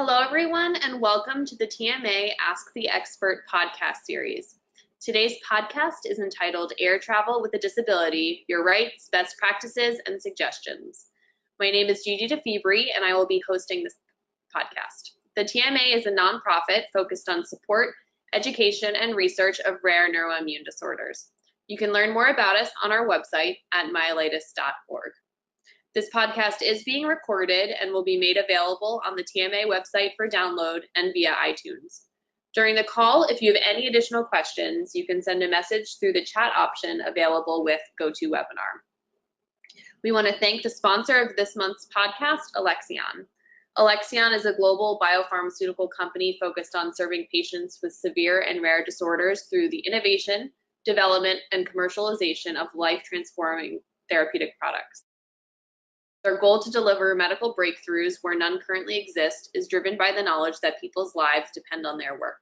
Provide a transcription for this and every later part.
Hello, everyone, and welcome to the TMA Ask the Expert podcast series. Today's podcast is entitled Air Travel with a Disability, Your Rights, Best Practices, and Suggestions. My name is Gigi DeFibri, and I will be hosting this podcast. The TMA is a nonprofit focused on support, education, and research of rare neuroimmune disorders. You can learn more about us on our website at myelitis.org. This podcast is being recorded and will be made available on the TMA website for download and via iTunes. During the call, if you have any additional questions, you can send a message through the chat option available with GoToWebinar. We want to thank the sponsor of this month's podcast, Alexion. Alexion is a global biopharmaceutical company focused on serving patients with severe and rare disorders through the innovation, development, and commercialization of life-transforming therapeutic products. Their goal to deliver medical breakthroughs where none currently exist is driven by the knowledge that people's lives depend on their work.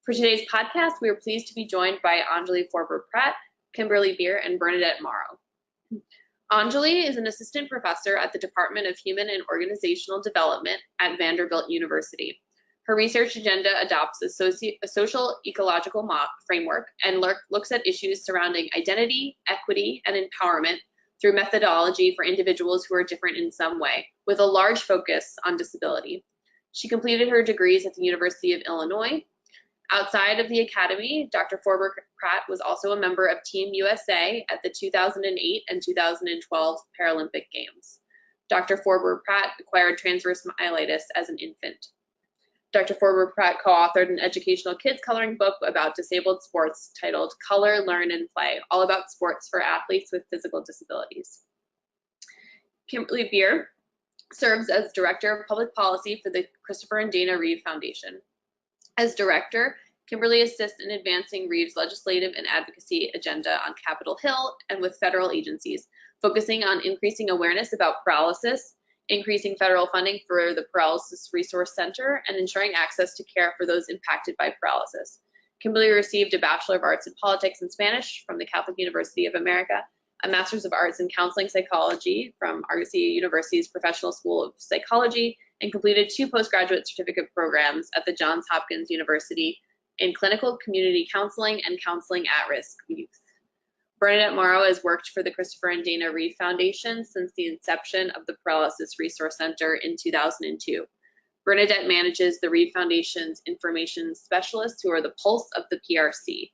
For today's podcast, we are pleased to be joined by Anjali Forber-Pratt, Kimberly Beer, and Bernadette Morrow. Anjali is an assistant professor at the Department of Human and Organizational Development at Vanderbilt University. Her research agenda adopts a social-ecological framework and looks at issues surrounding identity, equity, and empowerment through methodology for individuals who are different in some way, with a large focus on disability. She completed her degrees at the University of Illinois. Outside of the academy, Dr. Forber-Pratt was also a member of Team USA at the 2008 and 2012 Paralympic Games. Dr. Forber-Pratt acquired transverse myelitis as an infant. Dr. Forber-Pratt co-authored an educational kids coloring book about disabled sports titled Color, Learn, and Play, all about sports for athletes with physical disabilities. Kimberly Beer serves as Director of Public Policy for the Christopher and Dana Reeve Foundation. As Director, Kimberly assists in advancing Reeve's legislative and advocacy agenda on Capitol Hill and with federal agencies, focusing on increasing awareness about paralysis, increasing federal funding for the Paralysis Resource Center, and ensuring access to care for those impacted by paralysis. Kimberly received a Bachelor of Arts in Politics and Spanish from the Catholic University of America, a Master's of Arts in Counseling Psychology from Argosy University's Professional School of Psychology, and completed 2 postgraduate certificate programs at the Johns Hopkins University in Clinical Community Counseling and Counseling at-Risk Youth. Bernadette Morrow has worked for the Christopher and Dana Reeve Foundation since the inception of the Paralysis Resource Center in 2002. Bernadette manages the Reeve Foundation's information specialists who are the pulse of the PRC.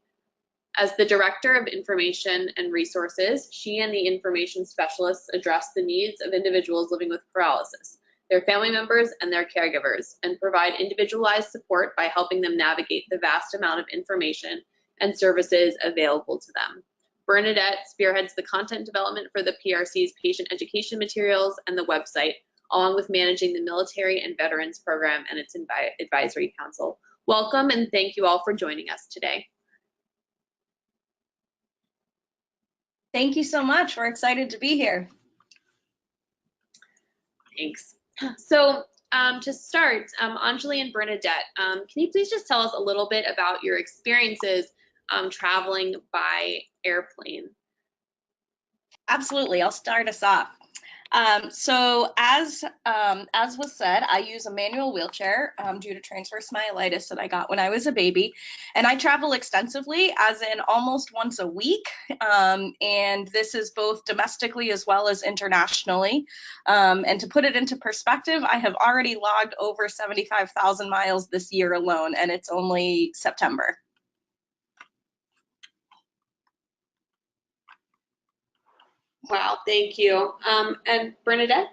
As the Director of Information and Resources, she and the information specialists address the needs of individuals living with paralysis, their family members, and their caregivers, and provide individualized support by helping them navigate the vast amount of information and services available to them. Bernadette spearheads the content development for the PRC's patient education materials and the website, along with managing the Military and Veterans Program and its advisory council. Welcome, and thank you all for joining us today. Thank you so much. We're excited to be here. Thanks. So to start, Anjali and Bernadette, can you please just tell us a little bit about your experiences traveling by airplane? Absolutely. I'll start us off. So as was said, I use a manual wheelchair due to transverse myelitis that I got when I was a baby, and I travel extensively, as in almost once a week, and this is both domestically as well as internationally. And to put it into perspective, I have already logged over 75,000 miles this year alone, and it's only September. Wow, thank you. And Bernadette?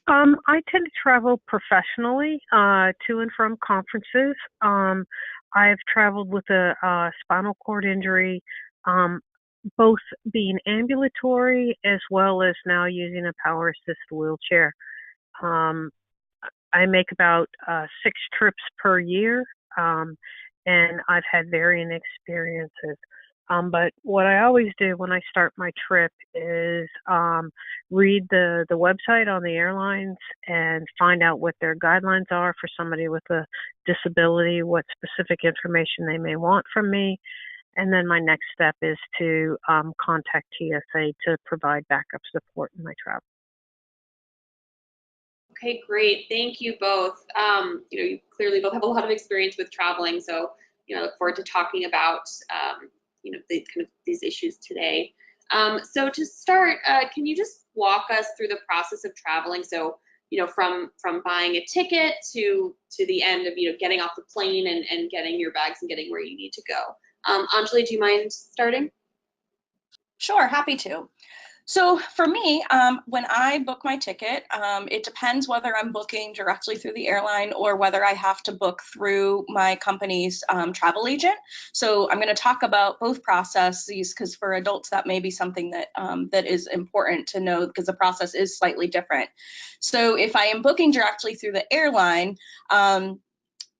I tend to travel professionally to and from conferences. I've traveled with a spinal cord injury, both being ambulatory as well as now using a power-assisted wheelchair. I make about 6 trips per year, and I've had varying experiences. But what I always do when I start my trip is read the website on the airlines and find out what their guidelines are for somebody with a disability, what specific information they may want from me. And then my next step is to contact TSA to provide backup support in my travel. Okay, great. Thank you both. You clearly both have a lot of experience with traveling, so I look forward to talking about the kind of these issues today. So to start, can you just walk us through the process of traveling? So from buying a ticket to the end of getting off the plane and getting your bags and getting where you need to go. Anjali, do you mind starting? Sure, happy to. So for me, when I book my ticket, it depends whether I'm booking directly through the airline or whether I have to book through my company's travel agent. So I'm going to talk about both processes because for adults that may be something that that is important to know because the process is slightly different. So if I am booking directly through the airline,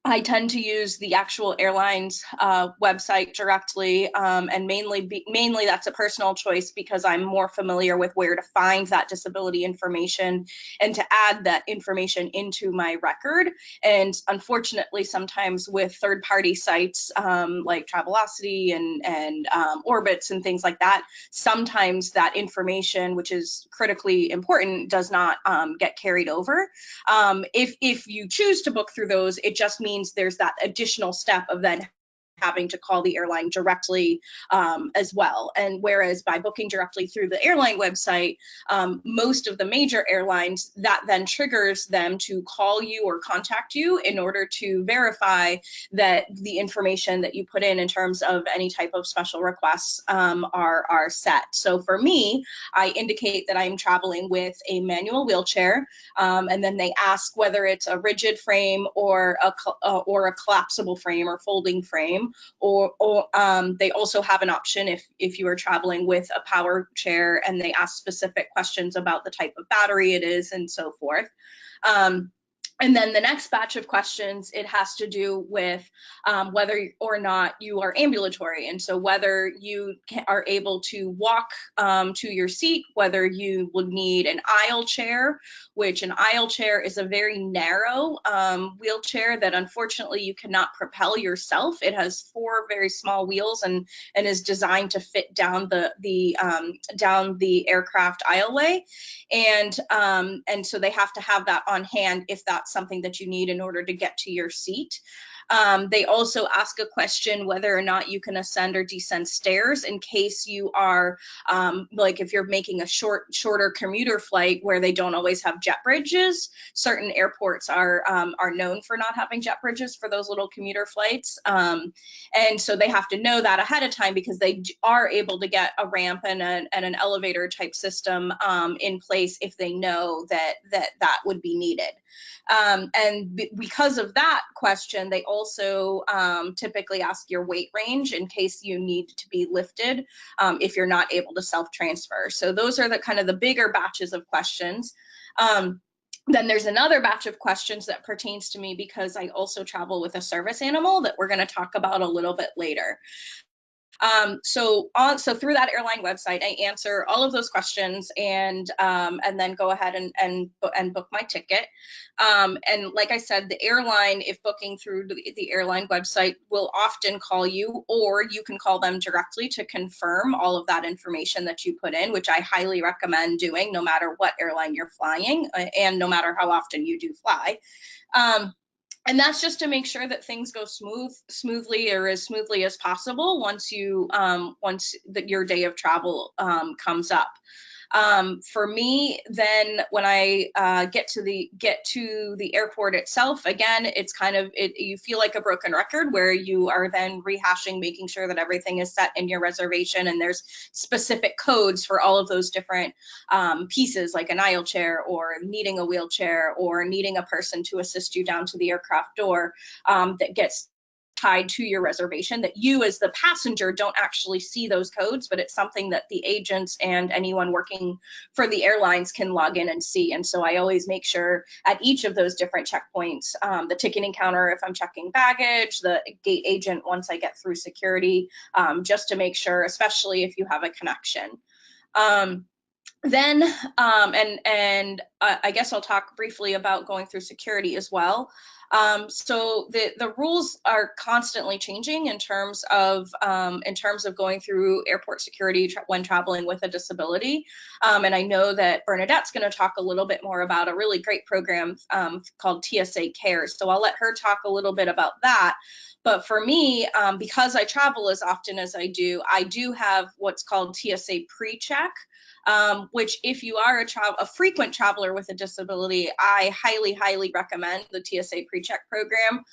I tend to use the actual airline's website directly, and mainly that's a personal choice because I'm more familiar with where to find that disability information and to add that information into my record. And unfortunately, sometimes with third-party sites like Travelocity and Orbitz and things like that, sometimes that information, which is critically important, does not get carried over. If you choose to book through those, it just means there's that additional step of then having to call the airline directly as well. And whereas by booking directly through the airline website, most of the major airlines, that then triggers them to call you or contact you in order to verify that the information that you put in terms of any type of special requests are set. So for me, I indicate that I'm traveling with a manual wheelchair, and then they ask whether it's a rigid frame or a collapsible frame or folding frame. Or they also have an option if you are traveling with a power chair and they ask specific questions about the type of battery it is and so forth. And then the next batch of questions, it has to do with whether or not you are ambulatory. And so whether you are able to walk to your seat, whether you would need an aisle chair, which an aisle chair is a very narrow wheelchair that unfortunately you cannot propel yourself. It has 4 very small wheels and is designed to fit down the aircraft aisleway. And so they have to have that on hand if that's something that you need in order to get to your seat. They also ask a question whether or not you can ascend or descend stairs in case you are like if you're making a shorter commuter flight where they don't always have jet bridges. Certain airports are known for not having jet bridges for those little commuter flights, and so they have to know that ahead of time because they are able to get a ramp and an elevator type system in place if they know that would be needed. And because of that question, they also typically ask your weight range in case you need to be lifted if you're not able to self-transfer. So those are the kind of the bigger batches of questions. Then there's another batch of questions that pertains to me because I also travel with a service animal that we're going to talk about a little bit later. So through that airline website, I answer all of those questions and then go ahead and book my ticket. And like I said, the airline, if booking through the airline website, will often call you, or you can call them directly to confirm all of that information that you put in, which I highly recommend doing no matter what airline you're flying and no matter how often you do fly. And that's just to make sure that things go smoothly or as smoothly as possible once your day of travel comes up. For me, then when I get to the airport itself, again, it's kind of you feel like a broken record where you are then rehashing, making sure that everything is set in your reservation, and there's specific codes for all of those different pieces, like an aisle chair or needing a wheelchair or needing a person to assist you down to the aircraft door that gets tied to your reservation, that you as the passenger don't actually see those codes, but it's something that the agents and anyone working for the airlines can log in and see. And so I always make sure at each of those different checkpoints, the ticketing counter if I'm checking baggage, the gate agent once I get through security, just to make sure, especially if you have a connection. I guess I'll talk briefly about going through security as well. So the rules are constantly changing in terms of going through airport security when traveling with a disability. And I know that Bernadette's going to talk a little bit more about a really great program called TSA Cares. So I'll let her talk a little bit about that. But for me, because I travel as often as I do have what's called TSA pre-check, which if you are a frequent traveler with a disability, I highly recommend the TSA pre-check program.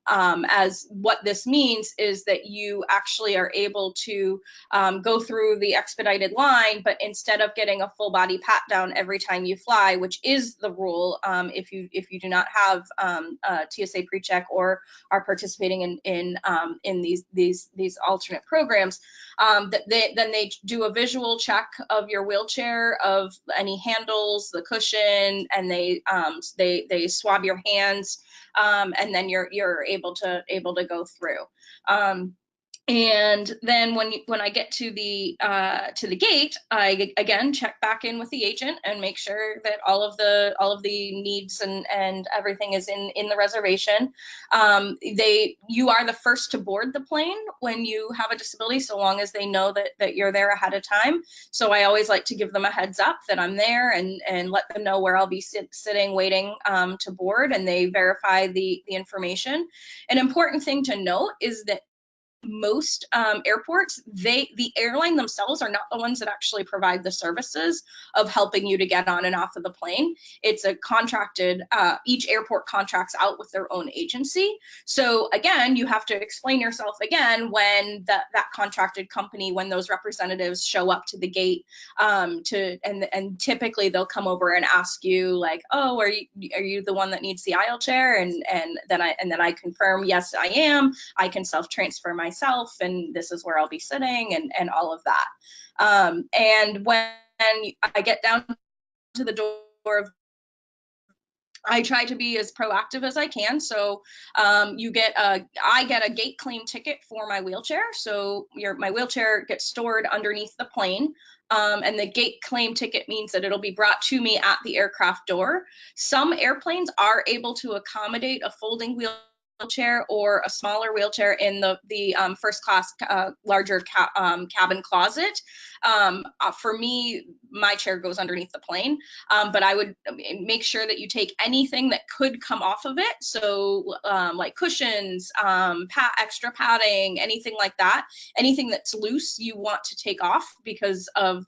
As what this means is that you actually are able to go through the expedited line, but instead of getting a full body pat down every time you fly, which is the rule if you do not have a TSA pre-check or are participating in these alternate programs, then they do a visual check of your wheelchair, of any handles, the cushion, and they swab your hands, and then you're able to go through. And then when I get to the gate, I again check back in with the agent and make sure that all of the needs and everything is in the reservation. You are the first to board the plane when you have a disability, so long as they know that you're there ahead of time. So I always like to give them a heads up that I'm there and let them know where I'll be sitting waiting to board, and they verify the information. An important thing to note is that most airports, the airline themselves are not the ones that actually provide the services of helping you to get on and off of the plane. It's a contracted, each airport contracts out with their own agency. So again, you have to explain yourself again when that contracted company, when those representatives show up to the gate, and typically they'll come over and ask you like, oh, are you the one that needs the aisle chair? And then I confirm, yes, I am. I can self-transfer myself, and this is where I'll be sitting, and all of that. And when I get down to the door, I try to be as proactive as I can. So I get a gate claim ticket for my wheelchair. So my wheelchair gets stored underneath the plane. And the gate claim ticket means that it'll be brought to me at the aircraft door. Some airplanes are able to accommodate a folding wheelchair or a smaller wheelchair in the first class larger cabin closet. For me, my chair goes underneath the plane, but I would make sure that you take anything that could come off of it. So like cushions, extra padding, anything like that. Anything that's loose, you want to take off because of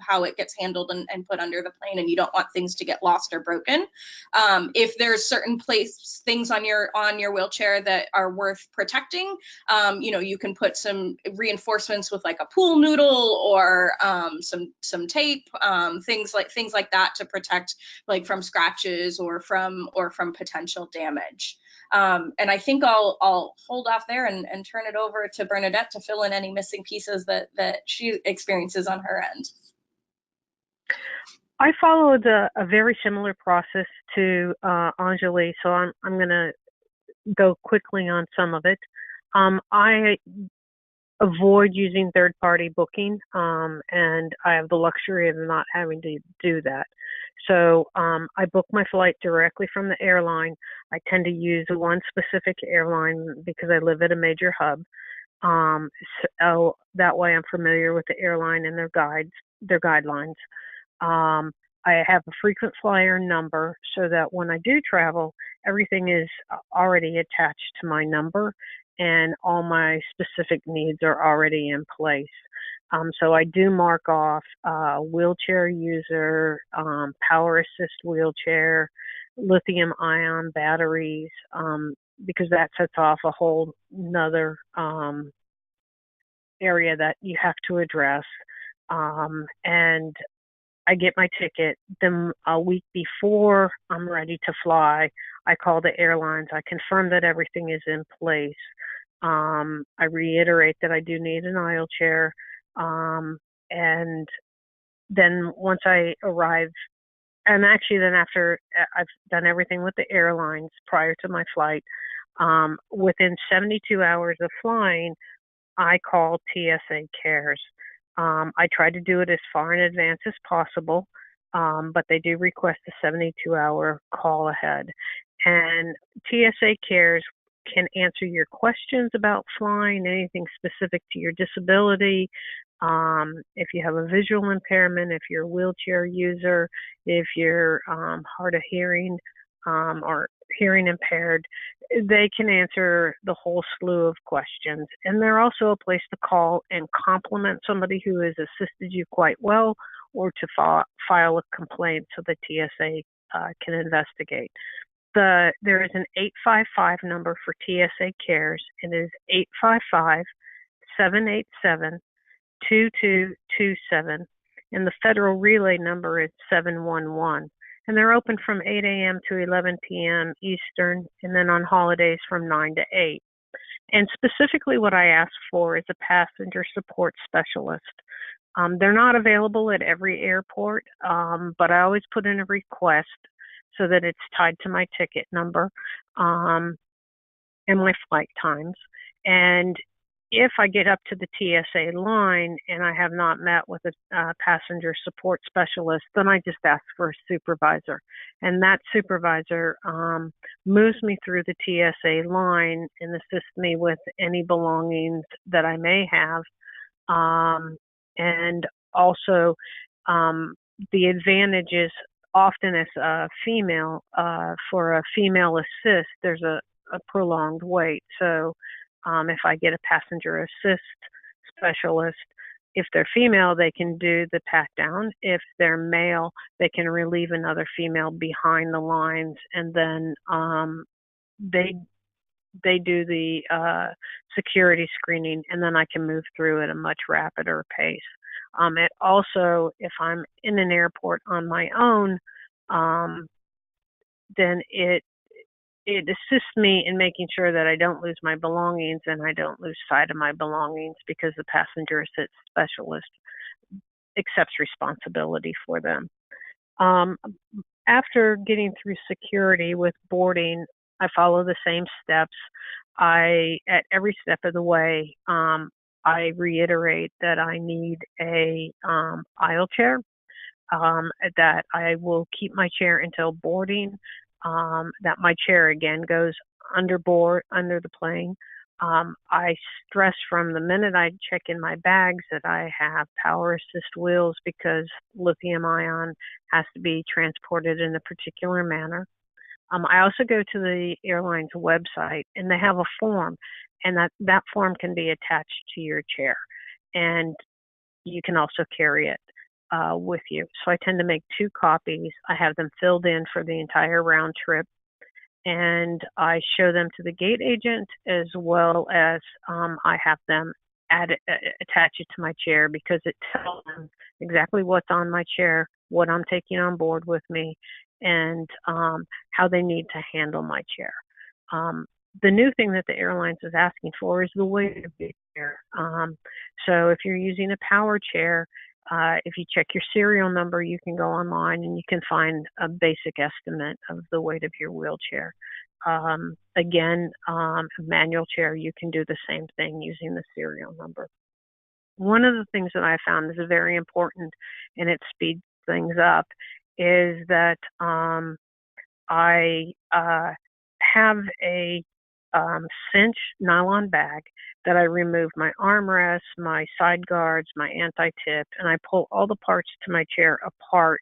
how it gets handled and put under the plane, and you don't want things to get lost or broken. If there's certain things on your wheelchair that are worth protecting, you can put some reinforcements with like a pool noodle or some tape, things like that to protect like from scratches or from potential damage. And I think I'll hold off there and turn it over to Bernadette to fill in any missing pieces that she experiences on her end. I followed a very similar process to Anjali, so I'm going to go quickly on some of it. I avoid using third-party booking, and I have the luxury of not having to do that. So I book my flight directly from the airline. I tend to use one specific airline because I live at a major hub. So that way I'm familiar with the airline and their guidelines. I have a frequent flyer number so that when I do travel, everything is already attached to my number and all my specific needs are already in place. So I do mark off wheelchair user, power assist wheelchair, lithium ion batteries, because that sets off a whole nother area that you have to address. And I get my ticket. Then a week before I'm ready to fly, I call the airlines. I confirm that everything is in place. I reiterate that I do need an aisle chair. And then once I arrive, and actually then after I've done everything with the airlines prior to my flight, within 72 hours of flying, I call TSA Cares. I try to do it as far in advance as possible, but they do request a 72-hour call ahead. And TSA Cares can answer your questions about flying, anything specific to your disability. If you have a visual impairment, if you're a wheelchair user, if you're hard of hearing or hearing impaired, they can answer the whole slew of questions. And they're also a place to call and compliment somebody who has assisted you quite well, or to file a complaint so the TSA can investigate. There is an 855 number for TSA Cares. It is 855-787-2227, and the federal relay number is 711. And they're open from 8 a.m. to 11 p.m. Eastern, and then on holidays from 9 to 8. And specifically what I ask for is a passenger support specialist. They're not available at every airport, but I always put in a request so that it's tied to my ticket number and my flight times. And if I get up to the TSA line and I have not met with a passenger support specialist, then I just ask for a supervisor. And that supervisor moves me through the TSA line and assists me with any belongings that I may have. And also, the advantage is often as a female, for a female assist, there's a prolonged wait. So if I get a passenger assist specialist, if they're female, they can do the pat down. If they're male, they can relieve another female behind the lines, and then they do the security screening, and then I can move through at a much rapider pace. It also, if I'm in an airport on my own, then it assists me in making sure that I don't lose my belongings and I don't lose sight of my belongings, because the passenger assist specialist accepts responsibility for them. After getting through security with boarding, I follow the same steps. At every step of the way, I reiterate that I need a aisle chair, that I will keep my chair until boarding, that my chair again goes under the plane. I stress from the minute I check in my bags that I have power assist wheels, because lithium ion has to be transported in a particular manner. I also go to the airline's website, and they have a form, and that form can be attached to your chair, and you can also carry it with you. So I tend to make 2 copies. I have them filled in for the entire round trip, and I show them to the gate agent, as well as I have them attach it to my chair, because it tells them exactly what's on my chair, what I'm taking on board with me, and how they need to handle my chair. The new thing that the airlines is asking for is the weight of your chair. So if you're using a power chair, if you check your serial number, you can go online and you can find a basic estimate of the weight of your wheelchair. Again, a manual chair, you can do the same thing using the serial number. One of the things that I found is very important, and it speeds things up, is that I have a cinch nylon bag that I remove my armrests, my side guards, my anti-tip, and I pull all the parts to my chair apart,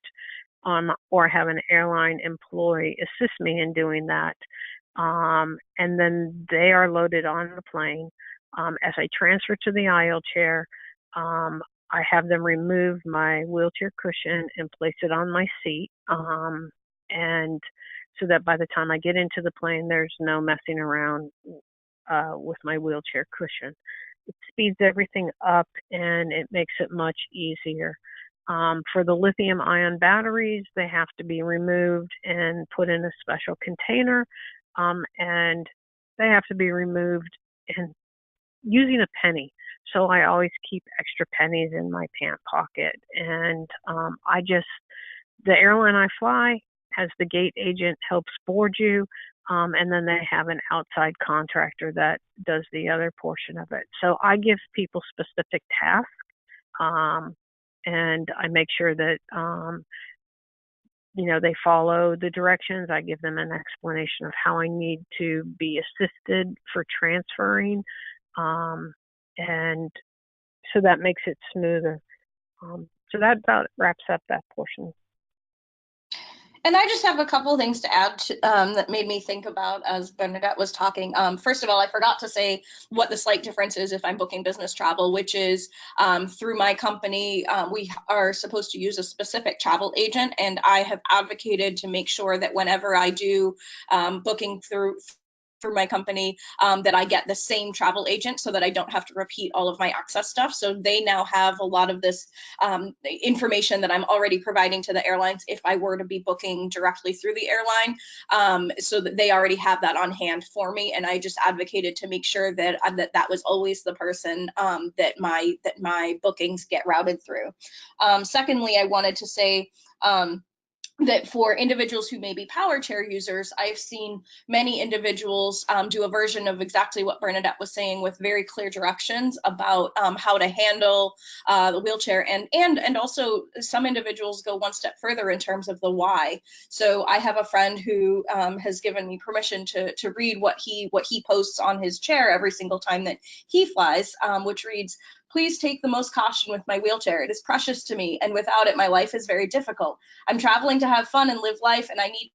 or have an airline employee assist me in doing that. And then they are loaded on the plane. As I transfer to the aisle chair, I have them remove my wheelchair cushion and place it on my seat, and so that by the time I get into the plane, there's no messing around with my wheelchair cushion. It speeds everything up, and it makes it much easier. For the lithium-ion batteries, they have to be removed and put in a special container, and they have to be removed and using a penny. So I always keep extra pennies in my pant pocket. And the airline I fly has the gate agent helps board you, and then they have an outside contractor that does the other portion of it. So I give people specific tasks, and I make sure that they follow the directions. I give them an explanation of how I need to be assisted for transferring. And so that makes it smoother. So that about wraps up that portion. And I just have a couple things to add that made me think about as Bernadette was talking. First of all, I forgot to say what the slight difference is if I'm booking business travel, which is through my company, we are supposed to use a specific travel agent, and I have advocated to make sure that whenever I do booking through my company, that I get the same travel agent so that I don't have to repeat all of my access stuff. So they now have a lot of this information that I'm already providing to the airlines if I were to be booking directly through the airline, so that they already have that on hand for me. And I just advocated to make sure that that was always the person that my bookings get routed through. Secondly, I wanted to say that for individuals who may be power chair users, I've seen many individuals do a version of exactly what Bernadette was saying, with very clear directions about how to handle the wheelchair, and also some individuals go one step further in terms of the why. So I have a friend who has given me permission to read what he posts on his chair every single time that he flies, which reads, "Please take the most caution with my wheelchair. It is precious to me, and without it, my life is very difficult. I'm traveling to have fun and live life, and I need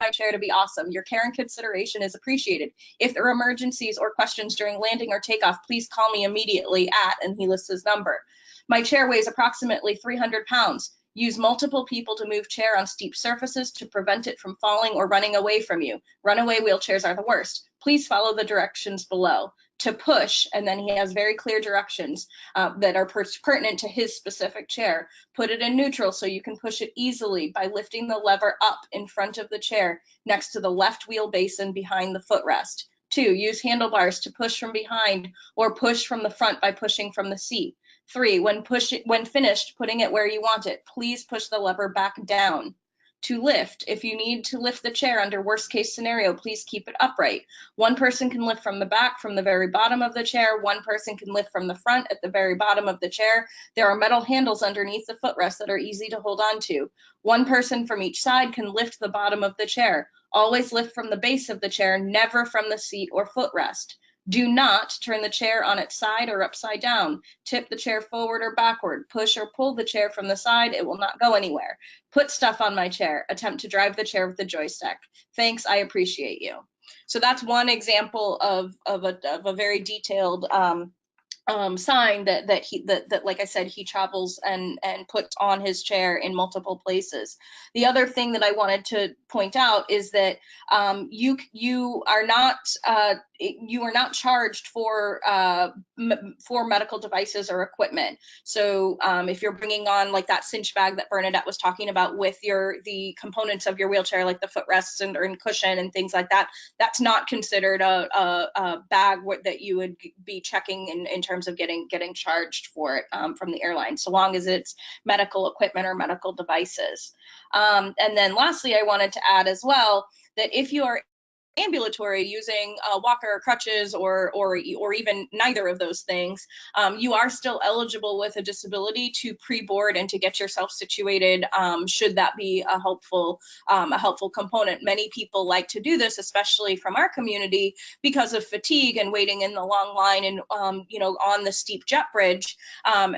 my chair to be awesome. Your care and consideration is appreciated. If there are emergencies or questions during landing or takeoff, please call me immediately at," and he lists his number. "My chair weighs approximately 300 pounds. Use multiple people to move chair on steep surfaces to prevent it from falling or running away from you. Runaway wheelchairs are the worst. Please follow the directions below. To push," and then he has very clear directions that are pertinent to his specific chair. "Put it in neutral so you can push it easily by lifting the lever up in front of the chair next to the left wheel basin behind the footrest. 2, use handlebars to push from behind or push from the front by pushing from the seat. 3, when finished putting it where you want it, please push the lever back down. To lift, if you need to lift the chair under worst case scenario, please keep it upright. One person can lift from the back, from the very bottom of the chair. One person can lift from the front at the very bottom of the chair. There are metal handles underneath the footrest that are easy to hold on to. One person from each side can lift the bottom of the chair. Always lift from the base of the chair, never from the seat or footrest. Do not turn the chair on its side or upside down. Tip the chair forward or backward. Push or pull the chair from the side. It will not go anywhere. Put stuff on my chair. Attempt to drive the chair with the joystick. Thanks, I appreciate you." So that's one example of a very detailed sign that like I said, he travels and puts on his chair in multiple places. The other thing that I wanted to point out is that you are not charged for medical devices or equipment. So if you're bringing on like that cinch bag that Bernadette was talking about with the components of your wheelchair, like the footrests and cushion and things like that, that's not considered a bag that you would be checking in terms of getting charged for it from the airline, so long as it's medical equipment or medical devices. And then lastly, I wanted to add as well that if you are ambulatory, using a walker or crutches or even neither of those things, you are still eligible with a disability to pre-board and to get yourself situated, should that be a helpful component. Many people like to do this, especially from our community, because of fatigue and waiting in the long line and on the steep jet bridge,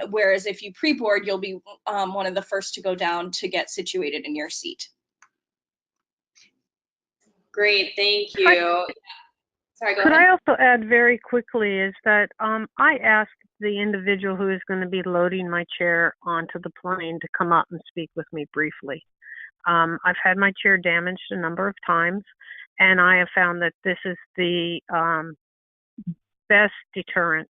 whereas if you pre-board, you'll be one of the first to go down to get situated in your seat. Great, thank you. Sorry, go Could ahead. I also add very quickly is that I asked the individual who is going to be loading my chair onto the plane to come up and speak with me briefly. I've had my chair damaged a number of times, and I have found that this is the best deterrent.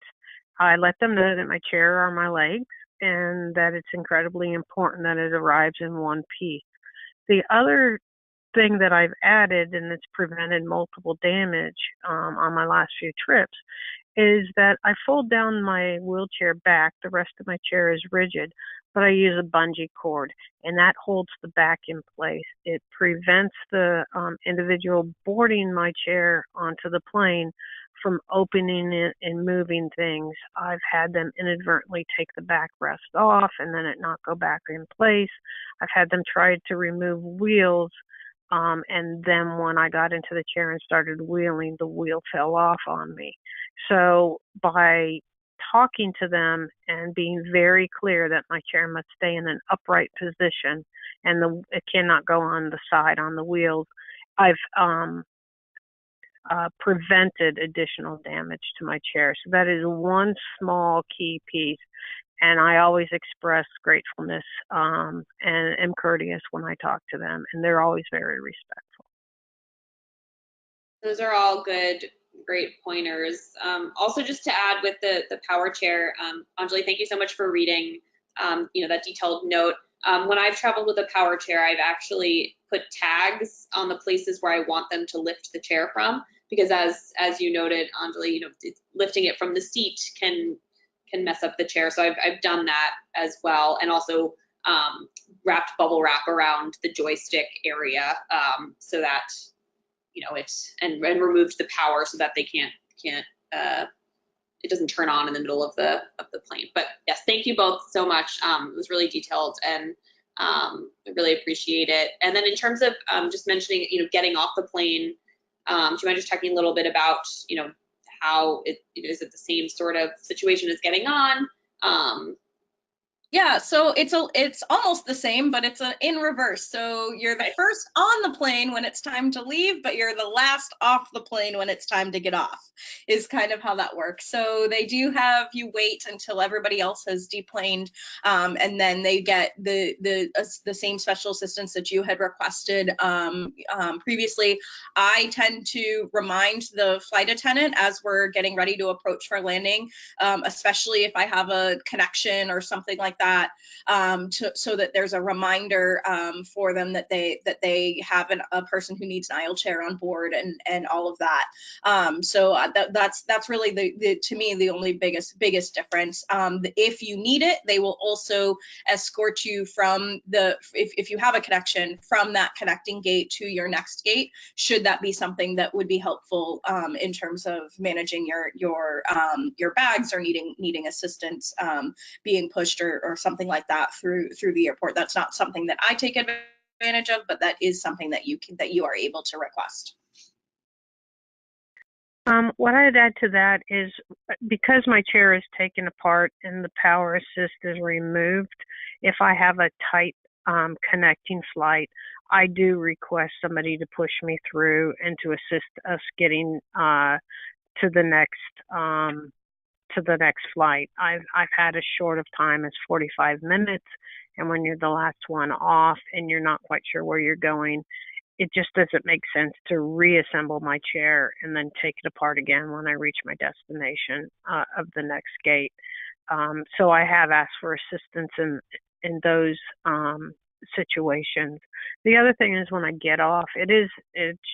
I let them know that my chair are my legs and that it's incredibly important that it arrives in one piece. The other thing that I've added, and it's prevented multiple damage on my last few trips, is that I fold down my wheelchair back. The rest of my chair is rigid, but I use a bungee cord, and that holds the back in place. It prevents the individual boarding my chair onto the plane from opening it and moving things. I've had them inadvertently take the backrest off and then it not go back in place. I've had them try to remove wheels, and then when I got into the chair and started wheeling, the wheel fell off on me. So by talking to them and being very clear that my chair must stay in an upright position and it cannot go on the side on the wheels, I've prevented additional damage to my chair. So that is one small key piece. And I always express gratefulness and am courteous when I talk to them. And they're always very respectful. Those are all good, great pointers. Also, just to add with the power chair, Anjali, thank you so much for reading that detailed note. When I've traveled with a power chair, I've actually put tags on the places where I want them to lift the chair from, because as you noted, Anjali, lifting it from the seat can mess up the chair. So I've done that as well, and also wrapped bubble wrap around the joystick area so that it's and removed the power so that they can't it doesn't turn on in the middle of the plane. But yes, thank you both so much. It was really detailed, and I really appreciate it. And then in terms of just mentioning, getting off the plane, do you mind just talking a little bit about, how is it the same sort of situation as getting on? Yeah, so it's almost the same, but it's in reverse. So you're the first on the plane when it's time to leave, but you're the last off the plane when it's time to get off, is kind of how that works. So they do have you wait until everybody else has deplaned, and then they get the same special assistance that you had requested previously. I tend to remind the flight attendant as we're getting ready to approach for landing, especially if I have a connection or something like that, so that there's a reminder for them that they have a person who needs an aisle chair on board and all of that. So that's really to me the only biggest difference. If you need it, they will also escort you from if you have a connection from that connecting gate to your next gate, should that be something that would be helpful in terms of managing your bags or needing assistance being pushed or something like that through the airport. That's not something that I take advantage of, but that is something that you are able to request. What I'd add to that is, because my chair is taken apart and the power assist is removed, if I have a tight connecting flight, I do request somebody to push me through and to assist us getting to the next flight. I've had as short of time as 45 minutes, and when you're the last one off and you're not quite sure where you're going, it just doesn't make sense to reassemble my chair and then take it apart again when I reach my destination of the next gate. So I have asked for assistance in those situations. The other thing is, when I get off, it's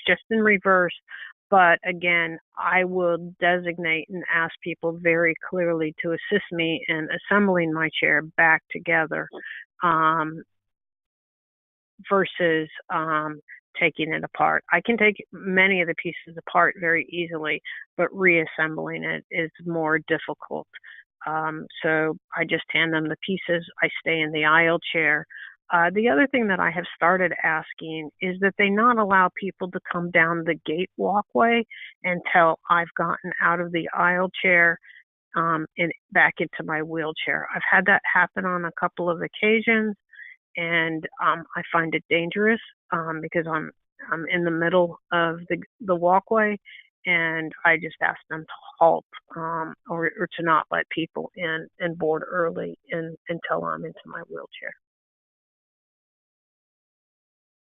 just in reverse. But again, I will designate and ask people very clearly to assist me in assembling my chair back together versus taking it apart. I can take many of the pieces apart very easily, but reassembling it is more difficult. So I just hand them the pieces. I stay in the aisle chair. The other thing that I have started asking is that they not allow people to come down the gate walkway until I've gotten out of the aisle chair and back into my wheelchair. I've had that happen on a couple of occasions, and I find it dangerous because I'm in the middle of the walkway, and I just ask them to halt or to not let people in and board early until I'm into my wheelchair.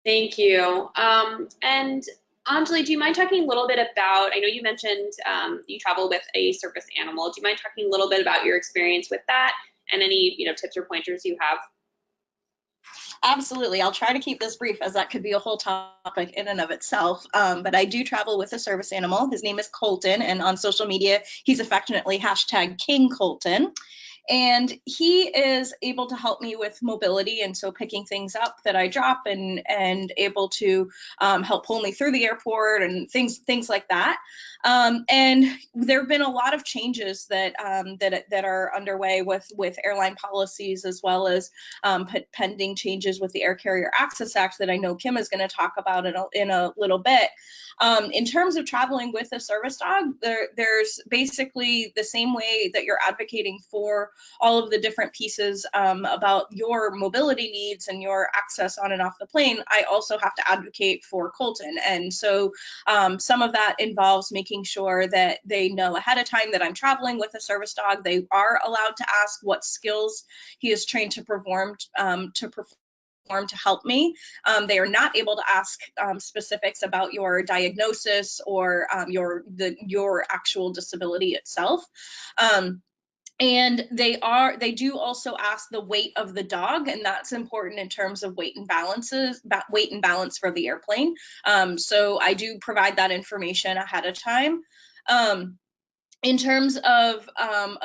Thank you. And Anjali, do you mind talking a little bit about, I know you mentioned you travel with a service animal. Do you mind talking a little bit about your experience with that and any tips or pointers you have? Absolutely. I'll try to keep this brief, as that could be a whole topic in and of itself. But I do travel with a service animal. His name is Colton, and on social media, he's affectionately #King Colton. And he is able to help me with mobility, and so picking things up that I drop and able to help pull me through the airport and things like that. And there have been a lot of changes that that are underway with airline policies, as well as pending changes with the Air Carrier Access Act that I know Kim is going to talk about in a little bit. In terms of traveling with a service dog, there's basically the same way that you're advocating for all of the different pieces about your mobility needs and your access on and off the plane. I also have to advocate for Colton. And so some of that involves making sure that they know ahead of time that I'm traveling with a service dog. They are allowed to ask what skills he is trained to perform to help me. They are not able to ask specifics about your diagnosis or your actual disability itself. And they do also ask the weight of the dog, and that's important in terms of weight and balance for the airplane. So I do provide that information ahead of time. In terms of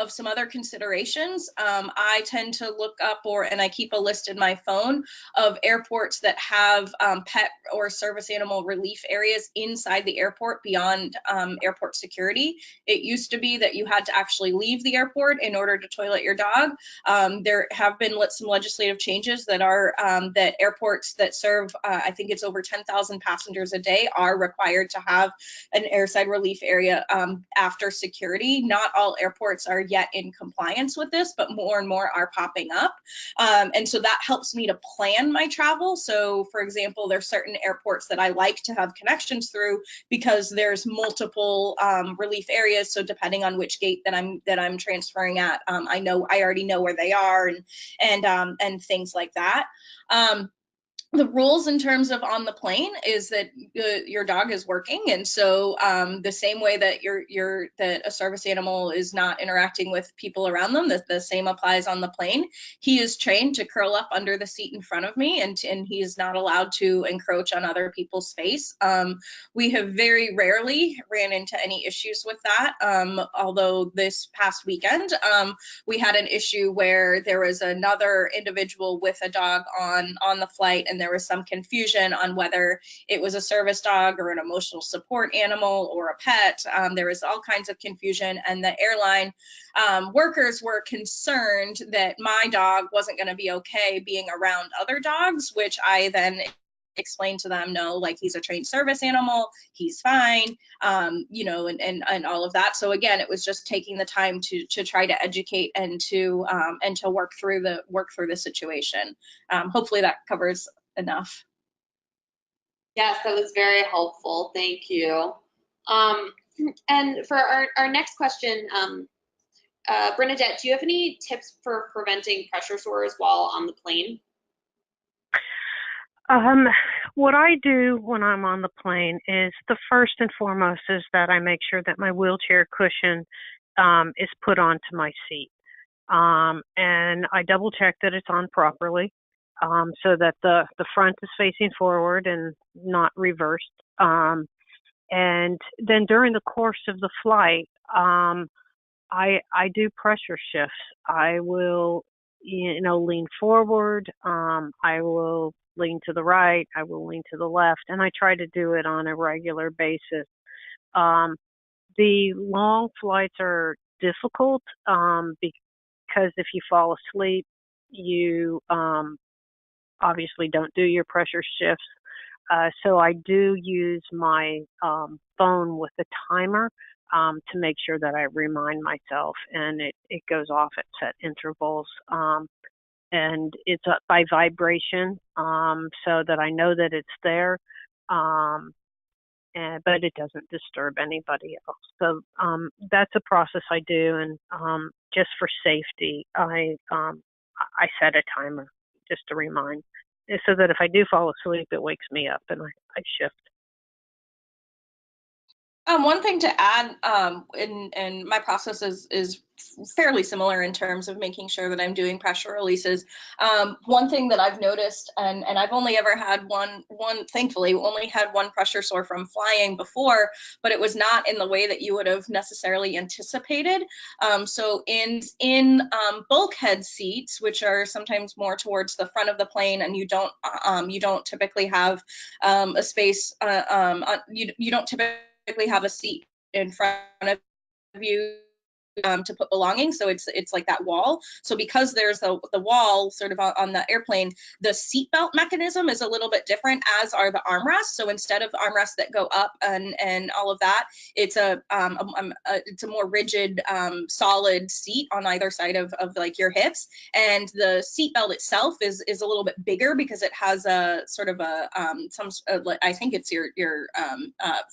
some other considerations, I tend to look up and I keep a list in my phone of airports that have pet or service animal relief areas inside the airport beyond airport security. It used to be that you had to actually leave the airport in order to toilet your dog. There have been some legislative changes that are that airports that serve, I think it's over 10,000 passengers a day, are required to have an airside relief area after security. Not all airports are yet in compliance with this, but more and more are popping up. And so that helps me to plan my travel. So for example, there's certain airports that I like to have connections through because there's multiple relief areas. So depending on which gate that I'm transferring at, I already know where they are and things like that. The rules in terms of on the plane is that your dog is working, and so the same way that that a service animal is not interacting with people around them, the same applies on the plane. He is trained to curl up under the seat in front of me, and he is not allowed to encroach on other people's space. We have very rarely ran into any issues with that, although this past weekend we had an issue where there was another individual with a dog on the flight, and there was some confusion on whether it was a service dog or an emotional support animal or a pet. There was all kinds of confusion, and the airline workers were concerned that my dog wasn't going to be okay being around other dogs, which I then explain to them, no, like, he's a trained service animal, he's fine, you know, and all of that. So again, it was just taking the time to try to educate and to work through the situation. Hopefully that covers enough. Yes, that was very helpful. Thank you. And for our next question, Bernadette, do you have any tips for preventing pressure sores while on the plane? What I do when I'm on the plane is, the first and foremost is that I make sure that my wheelchair cushion is put onto my seat. And I double check that it's on properly, so that the front is facing forward and not reversed. And then during the course of the flight, I do pressure shifts. I will, lean forward. I will lean to the right. I will lean to the left, and I try to do it on a regular basis. The long flights are difficult because if you fall asleep, you obviously don't do your pressure shifts. So I do use my phone with a timer to make sure that I remind myself, and it goes off at set intervals. And it's up by vibration, so that I know that it's there, but it doesn't disturb anybody else. So that's a process I do, and just for safety, I set a timer just to remind, so that if I do fall asleep, it wakes me up and I shift. One thing to add, and my process is fairly similar in terms of making sure that I'm doing pressure releases. One thing that I've noticed, and I've only ever had thankfully only had one pressure sore from flying before, but it was not in the way that you would have necessarily anticipated. So in bulkhead seats, which are sometimes more towards the front of the plane, and you don't typically have a space, you don't typically have a seat in front of you to put belongings, so it's like that wall. So because there's the wall sort of on the airplane, the seatbelt mechanism is a little bit different, as are the armrests. So instead of the armrests that go up and all of that, it's a more rigid, solid seat on either side of like your hips, and the seatbelt itself is a little bit bigger because it has a sort of a I think it's your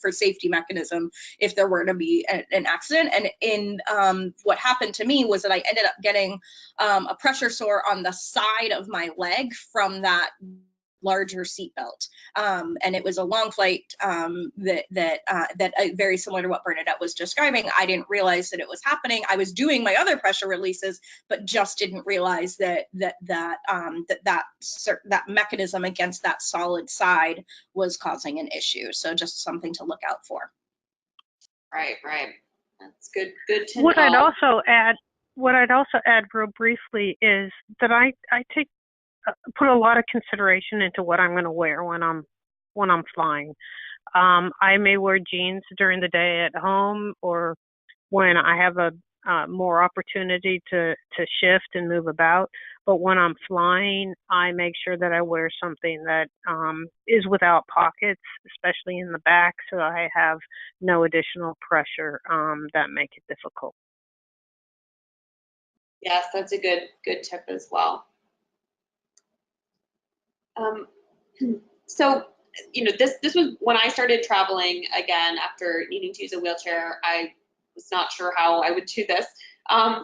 for safety mechanism if there were to be an accident. And in what happened to me was that I ended up getting a pressure sore on the side of my leg from that larger seatbelt, and it was a long flight that very similar to what Bernadette was describing. I didn't realize that it was happening. I was doing my other pressure releases, but just didn't realize that mechanism against that solid side was causing an issue. So just something to look out for. Right. That's good to What know. I'd also add real briefly is that I put a lot of consideration into what I'm going to wear when I'm flying. I may wear jeans during the day at home, or when I have a more opportunity to shift and move about. But when I'm flying, I make sure that I wear something that is without pockets, especially in the back, so I have no additional pressure that make it difficult. Yes, that's a good tip as well. So, this was when I started traveling again after needing to use a wheelchair. I was not sure how I would do this.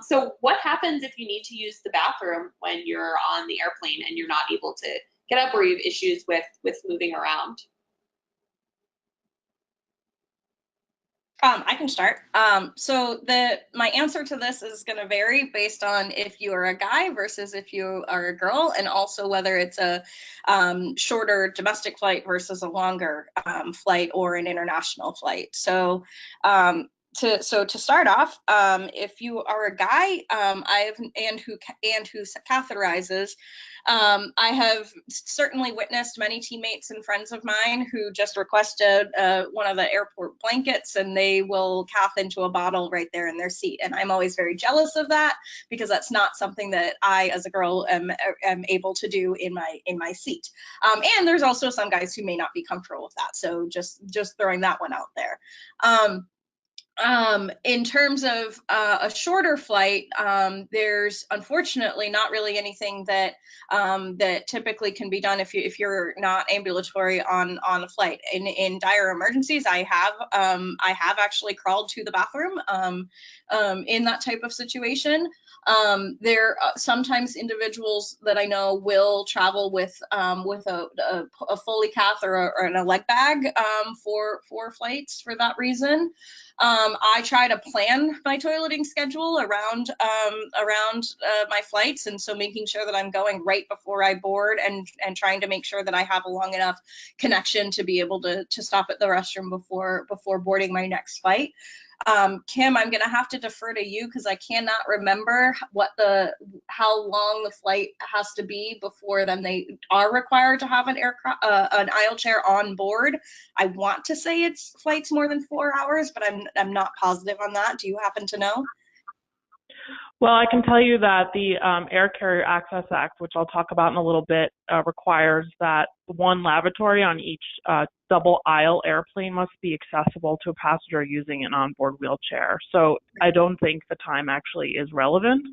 So what happens if you need to use the bathroom when you're on the airplane and you're not able to get up, or you have issues with moving around? I can start. So my answer to this is going to vary based on if you are a guy versus if you are a girl, and also whether it's a shorter domestic flight versus a longer flight or an international flight. So to start off, if you are a guy, who catheterizes, I have certainly witnessed many teammates and friends of mine who just requested one of the airport blankets, and they will cath into a bottle right there in their seat. And I'm always very jealous of that, because that's not something that I, as a girl, am able to do in my seat. And there's also some guys who may not be comfortable with that. So just throwing that one out there. In terms of a shorter flight, there's unfortunately not really anything that typically can be done if you're not ambulatory on a flight. In dire emergencies, I have actually crawled to the bathroom in that type of situation. There are sometimes individuals that I know will travel with a fully cath or a leg bag for flights for that reason. I try to plan my toileting schedule around my flights, and so making sure that I'm going right before I board, and trying to make sure that I have a long enough connection to be able to stop at the restroom before boarding my next flight. Kim, I'm going to have to defer to you because I cannot remember how long the flight has to be before then they are required to have an aisle chair on board. I want to say it's flights more than 4 hours, but I'm not positive on that. Do you happen to know? Well, I can tell you that the Air Carrier Access Act, which I'll talk about in a little bit, requires that one lavatory on each double aisle airplane must be accessible to a passenger using an onboard wheelchair. So I don't think the time actually is relevant.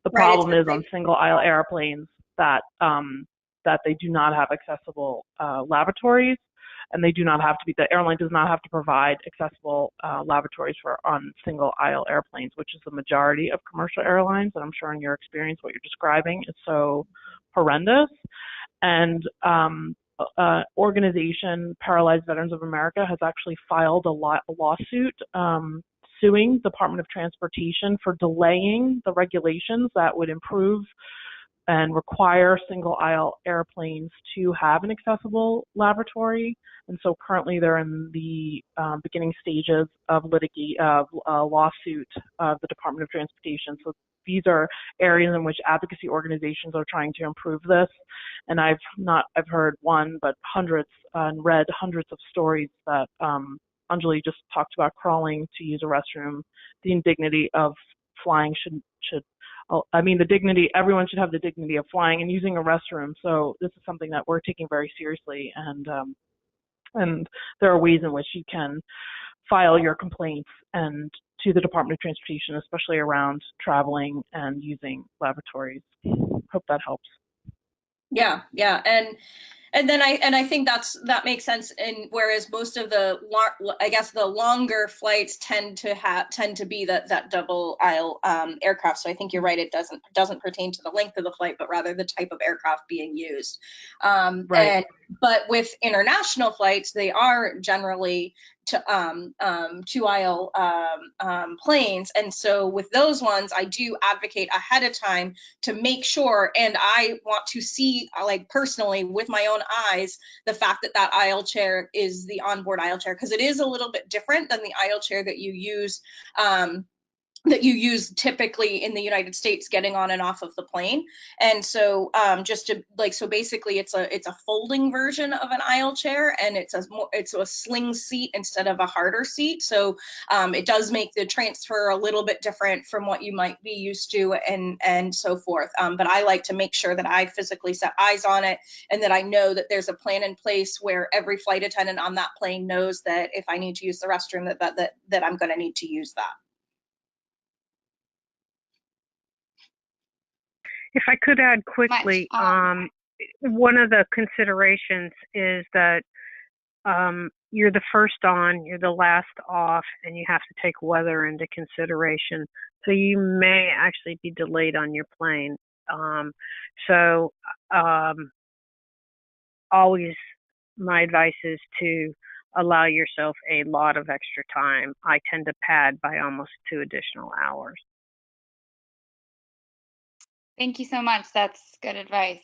The problem is on single aisle airplanes that they do not have accessible lavatories, and they do not have to be, the airline does not have to provide accessible lavatories on single aisle airplanes, which is the majority of commercial airlines. And I'm sure in your experience, what you're describing is so horrendous. And organization Paralyzed Veterans of America has actually filed a lawsuit suing the Department of Transportation for delaying the regulations that would improve and require single aisle airplanes to have an accessible lavatory. And so currently they're in the beginning stages of a lawsuit of the Department of Transportation. So these are areas in which advocacy organizations are trying to improve this. And I've heard one, but hundreds and read hundreds of stories that Anjali just talked about crawling to use a restroom. The indignity of flying the dignity, everyone should have the dignity of flying and using a restroom. So this is something that we're taking very seriously, and there are ways in which you can file your complaints and to the Department of Transportation, especially around traveling and using laboratories. Hope that helps. Yeah, and then I think that makes sense. And whereas most of the longer flights tend to be that double aisle aircraft. So I think you're right. It doesn't pertain to the length of the flight, but rather the type of aircraft being used. Right. But with international flights, they are generally two aisle planes, and so with those ones, I do advocate ahead of time to make sure, and I want to see, like personally with my own eyes, the fact that aisle chair is the onboard aisle chair, because it is a little bit different than the aisle chair that you use typically in the United States getting on and off of the plane. And so so basically it's a folding version of an aisle chair, and it's a sling seat instead of a harder seat. So it does make the transfer a little bit different from what you might be used to, and so forth. But I like to make sure that I physically set eyes on it, and that I know that there's a plan in place where every flight attendant on that plane knows that if I need to use the restroom, that I'm going to need to use that. If I could add quickly, one of the considerations is that you're the first on, you're the last off, and you have to take weather into consideration. So you may actually be delayed on your plane. Always my advice is to allow yourself a lot of extra time. I tend to pad by almost 2 additional hours. Thank you so much. That's good advice.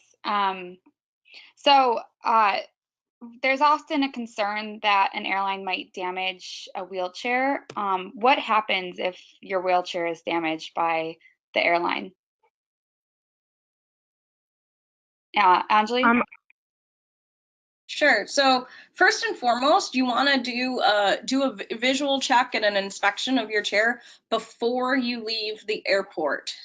There's often a concern that an airline might damage a wheelchair. What happens if your wheelchair is damaged by the airline? Anjali? Sure. So first and foremost, you want to do a visual check and an inspection of your chair before you leave the airport.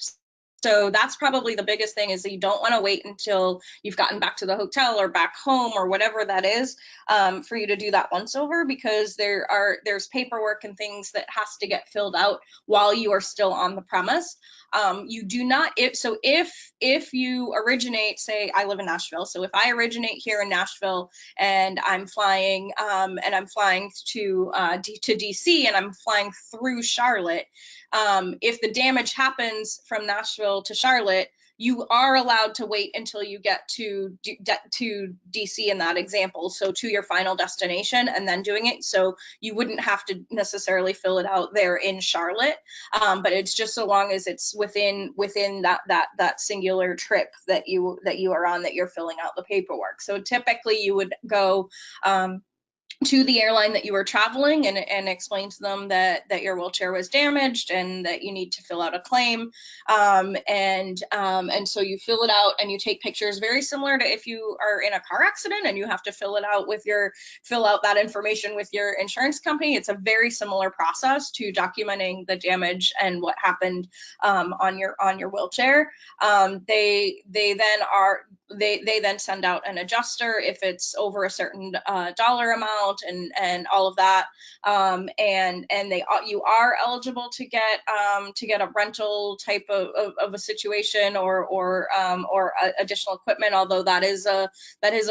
So that's probably the biggest thing, is that you don't want to wait until you've gotten back to the hotel or back home or whatever that is, for you to do that once over, because there's paperwork and things that has to get filled out while you are still on the premise. You do not, if you originate, say I live in Nashville, so if I originate here in Nashville and I'm flying to DC, and I'm flying through Charlotte, if the damage happens from Nashville to Charlotte, you are allowed to wait until you get to DC in that example, so to your final destination, and then doing it. So you wouldn't have to necessarily fill it out there in Charlotte, but it's just so long as it's within that singular trip that you are on, that you're filling out the paperwork. So typically you would go to the airline that you were traveling and explain to them that your wheelchair was damaged and that you need to fill out a claim. And so you fill it out and you take pictures, very similar to if you are in a car accident and you have to fill out that information with your insurance company. It's a very similar process to documenting the damage and what happened on your wheelchair. They then send out an adjuster if it's over a certain dollar amount and all of that, and you are eligible to get a rental type of a situation or additional equipment, although that is a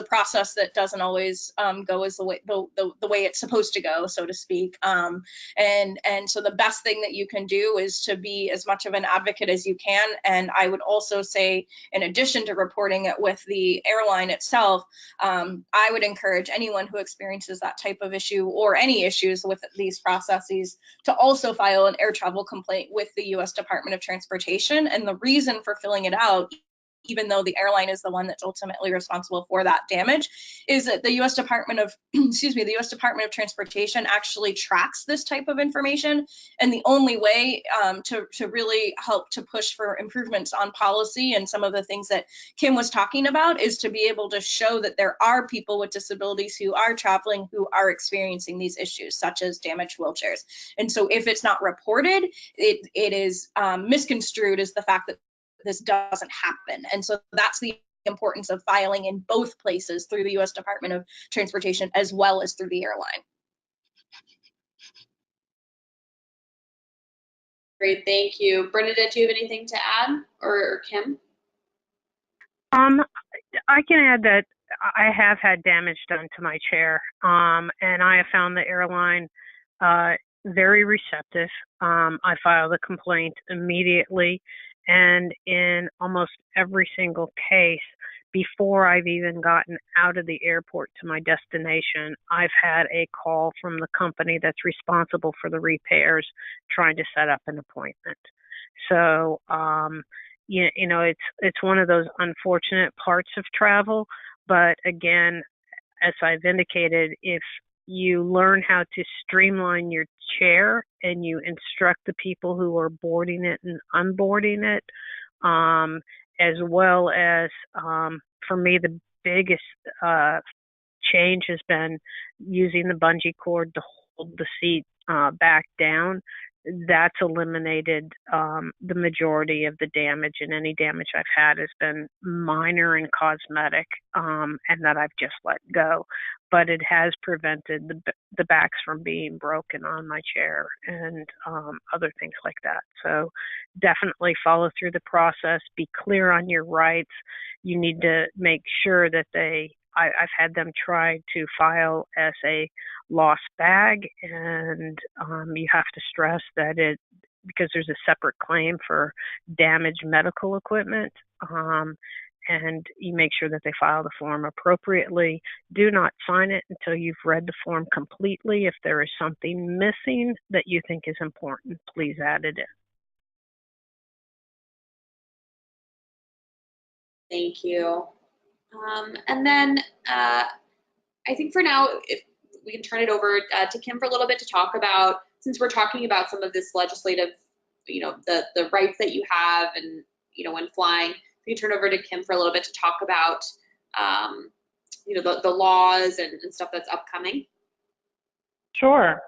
process that doesn't always go as the way it's supposed to go, so to speak. And so the best thing that you can do is to be as much of an advocate as you can. And I would also say, in addition to reporting it with the airline itself, I would encourage anyone who experiences that type of issue or any issues with these processes to also file an air travel complaint with the U.S. Department of Transportation. And the reason for filling it out, even though the airline is the one that's ultimately responsible for that damage, is that the U.S. Department of, the U.S. Department of Transportation actually tracks this type of information. And the only way to really help to push for improvements on policy and some of the things that Kim was talking about is to be able to show that there are people with disabilities who are traveling who are experiencing these issues, such as damaged wheelchairs. And so if it's not reported, it is misconstrued as the fact that this doesn't happen. And so that's the importance of filing in both places, through the U.S. Department of Transportation as well as through the airline. Great, thank you. Bernadette, do you have anything to add, or Kim? I can add that I have had damage done to my chair, and I have found the airline very receptive. I filed a complaint immediately, and in almost every single case, before I've even gotten out of the airport to my destination, I've had a call from the company that's responsible for the repairs trying to set up an appointment. So, you know, it's one of those unfortunate parts of travel, but again, as I've indicated, if you learn how to streamline your chair and you instruct the people who are boarding it and unboarding it, as well as, for me, the biggest change has been using the bungee cord to hold the seat back down. That's eliminated the majority of the damage, and any damage I've had has been minor and cosmetic, and that I've just let go. But it has prevented the backs from being broken on my chair and other things like that. So definitely follow through the process. Be clear on your rights. You need to make sure that I've had them try to file as a lost bag, and you have to stress that because there's a separate claim for damaged medical equipment, and you make sure that they file the form appropriately. Do not sign it until you've read the form completely. If there is something missing that you think is important, please add it in. Thank you. And then I think for now, if we can turn it over to Kim for a little bit to talk about, since we're talking about some of this legislative, you know, the rights that you have and, you know, when flying, we can turn over to Kim for a little bit to talk about, you know, the laws and stuff that's upcoming. Sure.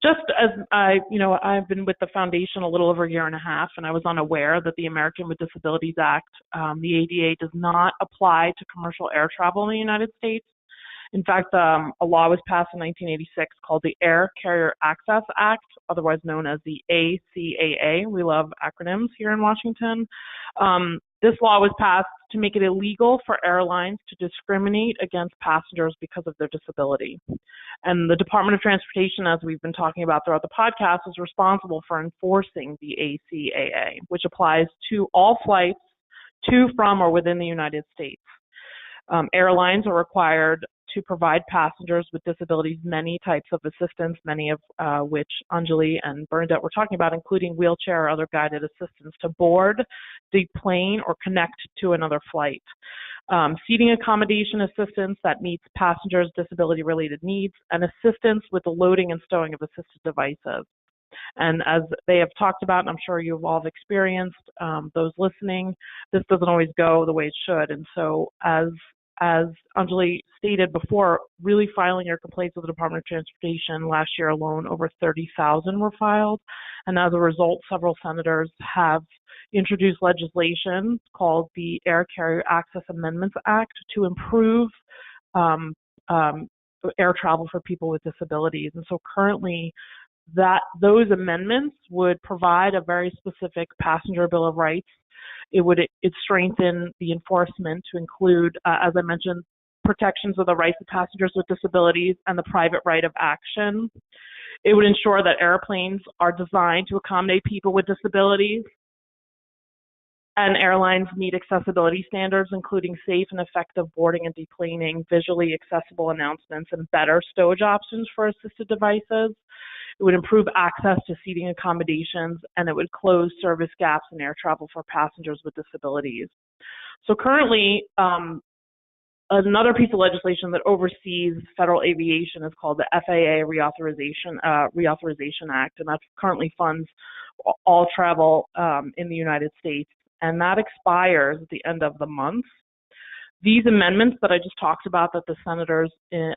Just as I've been with the foundation a little over a year and a half, and I was unaware that the American with Disabilities Act, the ADA, does not apply to commercial air travel in the United States. In fact, a law was passed in 1986 called the Air Carrier Access Act, otherwise known as the ACAA. We love acronyms here in Washington. This law was passed to make it illegal for airlines to discriminate against passengers because of their disability. And the Department of Transportation, as we've been talking about throughout the podcast, is responsible for enforcing the ACAA, which applies to all flights to, from, or within the United States. Airlines are required to provide passengers with disabilities many types of assistance, many of which Anjali and Bernadette were talking about, including wheelchair or other guided assistance to board, deplane, or connect to another flight. Seating accommodation assistance that meets passengers' disability-related needs, and assistance with the loading and stowing of assisted devices. And as they have talked about, and I'm sure you've all experienced, those listening, this doesn't always go the way it should. And so as Anjali stated before, really filing your complaints with the Department of Transportation last year alone, over 30,000 were filed. And as a result, several senators have introduced legislation called the Air Carrier Access Amendments Act to improve air travel for people with disabilities. And so currently, those amendments would provide a very specific passenger bill of rights. It strengthen the enforcement to include, as I mentioned, protections of the rights of passengers with disabilities and the private right of action. It would ensure that airplanes are designed to accommodate people with disabilities, and airlines meet accessibility standards, including safe and effective boarding and deplaning, visually accessible announcements, and better stowage options for assisted devices. It would improve access to seating accommodations, and it would close service gaps in air travel for passengers with disabilities. So currently, another piece of legislation that oversees federal aviation is called the FAA Reauthorization Act, and that currently funds all travel in the United States, and that expires at the end of the month. These amendments that I just talked about that the senators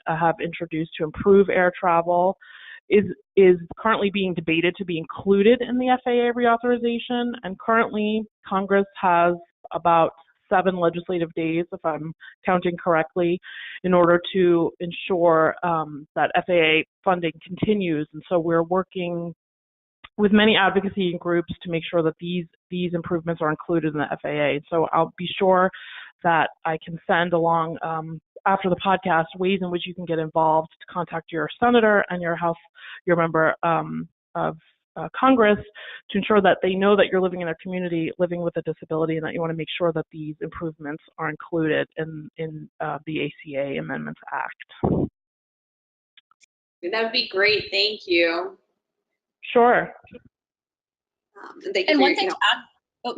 have introduced to improve air travel is currently being debated to be included in the FAA reauthorization, and currently Congress has about 7 legislative days, if I'm counting correctly, in order to ensure that FAA funding continues. And so we're working with many advocacy groups to make sure that these improvements are included in the FAA. So I'll be sure that I can send along after the podcast ways in which you can get involved, to contact your senator and your member of Congress, to ensure that they know that you're living in a community living with a disability, and that you want to make sure that these improvements are included in the ACA Amendments Act. That would be great. Thank you. Sure. And one thing to add,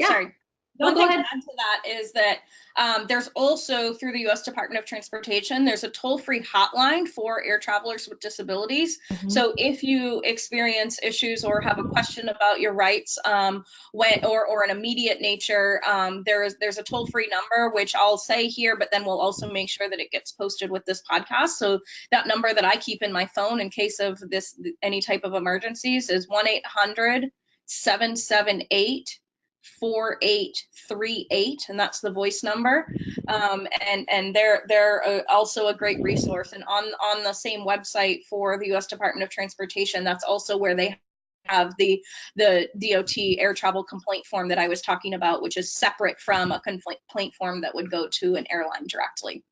sorry. One thing to add to that is that there's also, through the U.S. Department of Transportation, there's a toll-free hotline for air travelers with disabilities. Mm-hmm. So if you experience issues or have a question about your rights or an immediate nature, there's a toll-free number, which I'll say here, but then we'll also make sure that it gets posted with this podcast. So that number that I keep in my phone in case of any type of emergencies is 1-800-778 4838, and that's the voice number. And they're also a great resource. And on the same website for the U.S. Department of Transportation, that's also where they have the DOT air travel complaint form that I was talking about, which is separate from a complaint form that would go to an airline directly.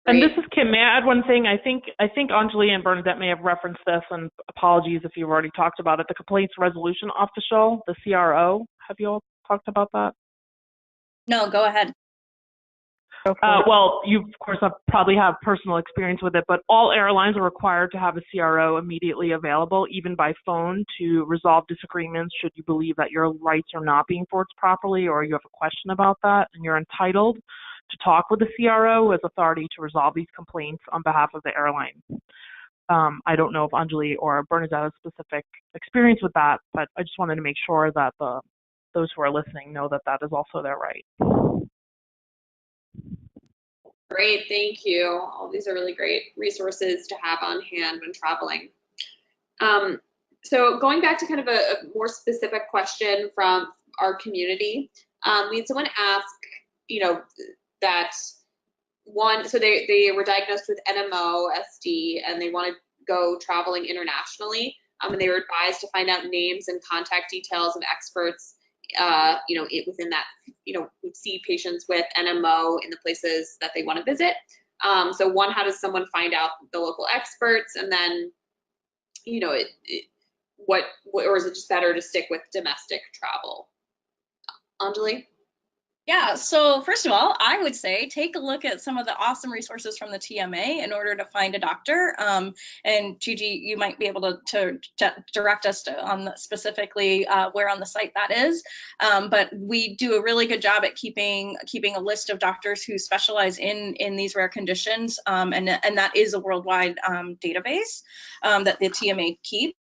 And this is Kim. May I add one thing? I think Anjali and Bernadette may have referenced this, and apologies if you've already talked about it. The Complaints Resolution Official, the CRO. Have you all talked about that? No, go ahead. Well, you of course probably have personal experience with it, but all airlines are required to have a CRO immediately available, even by phone, to resolve disagreements should you believe that your rights are not being enforced properly, or you have a question about that, and you're entitled to talk with the CRO as authority to resolve these complaints on behalf of the airline. I don't know if Anjali or Bernadette has specific experience with that, but I just wanted to make sure that those who are listening know that that is also their right. Great, thank you. All these are really great resources to have on hand when traveling. So going back to kind of a more specific question from our community, we had someone ask, that one, so they were diagnosed with NMO-SD and they want to go traveling internationally, and they were advised to find out names and contact details of experts, within that, see patients with NMO in the places that they want to visit. So one, how does someone find out the local experts, and then, or is it just better to stick with domestic travel? Anjali? Yeah, so first of all, I would say take a look at some of the awesome resources from the TMA in order to find a doctor. And Gigi, you might be able to direct us on specifically where on the site that is. But we do a really good job at keeping a list of doctors who specialize in these rare conditions, and that is a worldwide database that the TMA keeps.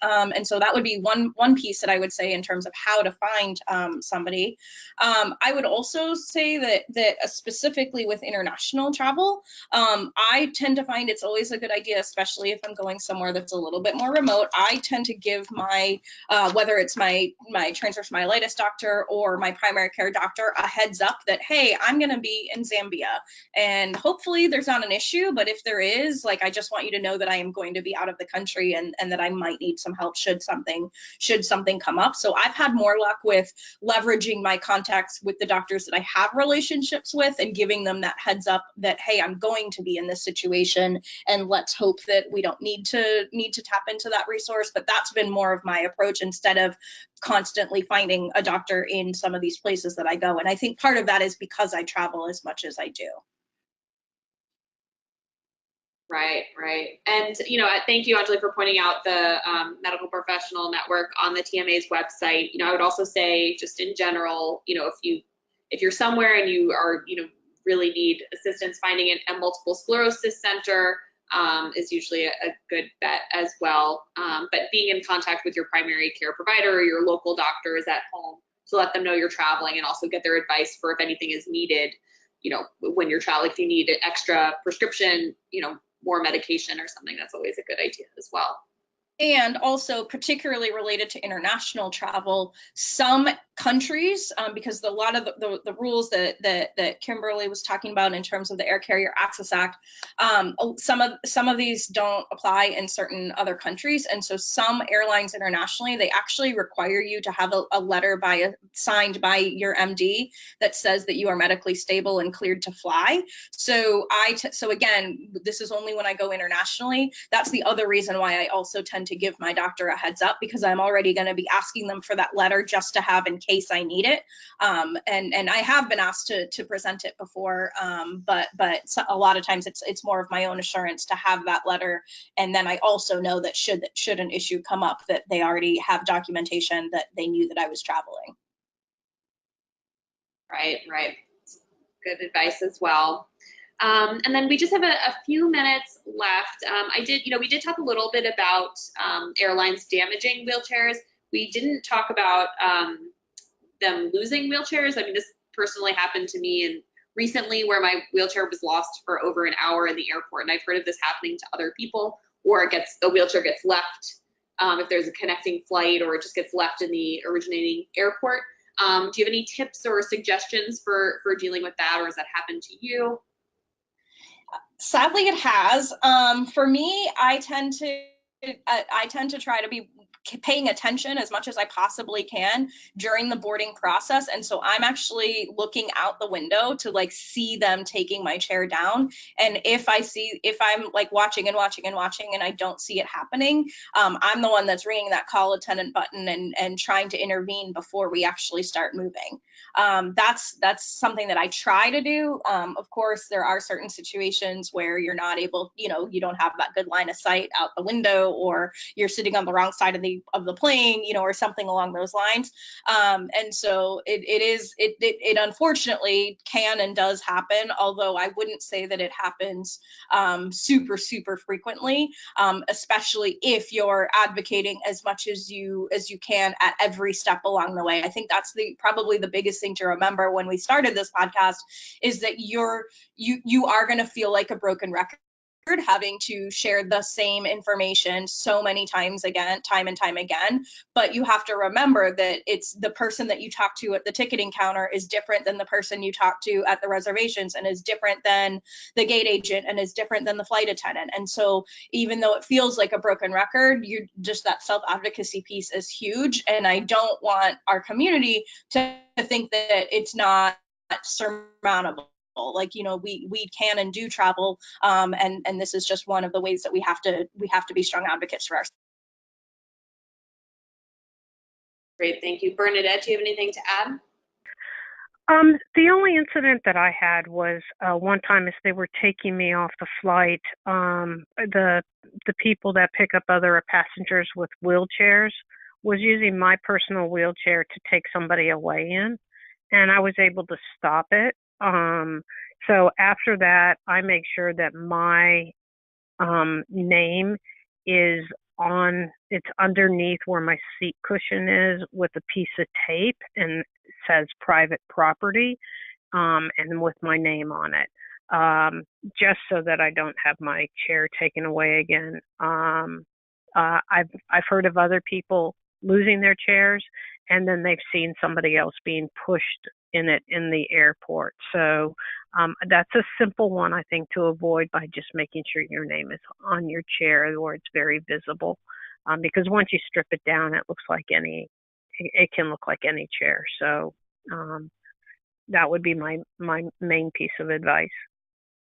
And so that would be one piece that I would say in terms of how to find somebody. I would also say that specifically with international travel, I tend to find it's always a good idea, especially if I'm going somewhere that's a little bit more remote. I tend to give my, whether it's my transverse myelitis doctor or my primary care doctor, a heads up that, hey, I'm going to be in Zambia, and hopefully there's not an issue, but if there is, I just want you to know that I am going to be out of the country and that I might need some help should something come up. So I've had more luck with leveraging my contacts with the doctors that I have relationships with and giving them that heads up that, hey, I'm going to be in this situation, and let's hope that we don't need to tap into that resource. But that's been more of my approach, instead of constantly finding a doctor in some of these places that I go. And I think part of that is because I travel as much as I do. Right, right. And, thank you, Anjali, for pointing out the medical professional network on the TMA's website. I would also say, just in general, if you're somewhere and you are, really need assistance finding a multiple sclerosis center is usually a good bet as well. But being in contact with your primary care provider or your local doctors at home to let them know you're traveling and also get their advice for if anything is needed, when you're traveling, if you need an extra prescription, more medication or something, that's always a good idea as well. And also particularly related to international travel, some countries, because a lot of the rules that Kimberly was talking about in terms of the Air Carrier Access Act, some of these don't apply in certain other countries. And so some airlines internationally, they actually require you to have a letter signed by your MD that says that you are medically stable and cleared to fly. So again, this is only when I go internationally. That's the other reason why I also tend to give my doctor a heads up, because I'm already going to be asking them for that letter just to have in case I need it. And I have been asked to present it before, but a lot of times it's more of my own assurance to have that letter. And then I also know that should an issue come up, that they already have documentation that they knew that I was traveling. Right, right. Good advice as well. And then we just have a few minutes left. We did talk a little bit about airlines damaging wheelchairs. We didn't talk about them losing wheelchairs. I mean, this personally happened to me and recently, where my wheelchair was lost for over an hour in the airport, and I've heard of this happening to other people, or the wheelchair gets left if there's a connecting flight, or it just gets left in the originating airport. Do you have any tips or suggestions for dealing with that, or has that happened to you? Sadly, it has. For me, I tend to try to be paying attention as much as I possibly can during the boarding process. And so I'm actually looking out the window to see them taking my chair down. And if I'm watching and I don't see it happening, I'm the one that's ringing that call attendant button and trying to intervene before we actually start moving. That's something that I try to do. Of course, there are certain situations where you're not able, you don't have that good line of sight out the window, or you're sitting on the wrong side of the plane, or something along those lines. And so it unfortunately can and does happen, although I wouldn't say that it happens super frequently, especially if you're advocating as much as you can at every step along the way. I think that's probably the biggest thing to remember when we started this podcast, is that you are going to feel like a broken record, having to share the same information so many times again, time and time again. But you have to remember that it's the person that you talk to at the ticketing counter is different than the person you talk to at the reservations, and is different than the gate agent, and is different than the flight attendant. And so even though it feels like a broken record, that self-advocacy piece is huge. And I don't want our community to think that it's not surmountable. We can and do travel, and this is just one of the ways that we have to be strong advocates for ourselves. Great, thank you. Bernadette, do you have anything to add? The only incident that I had was one time as they were taking me off the flight, the people that pick up other passengers with wheelchairs was using my personal wheelchair to take somebody away in, and I was able to stop it. So after that, I make sure that my name is it's underneath where my seat cushion is with a piece of tape, and it says private property, and with my name on it, just so that I don't have my chair taken away again. I've heard of other people losing their chairs, and then they've seen somebody else being pushed in it in the airport. So that's a simple one, I think, to avoid, by just making sure your name is on your chair where it's very visible. Because once you strip it down, it can look like any chair. So that would be my main piece of advice.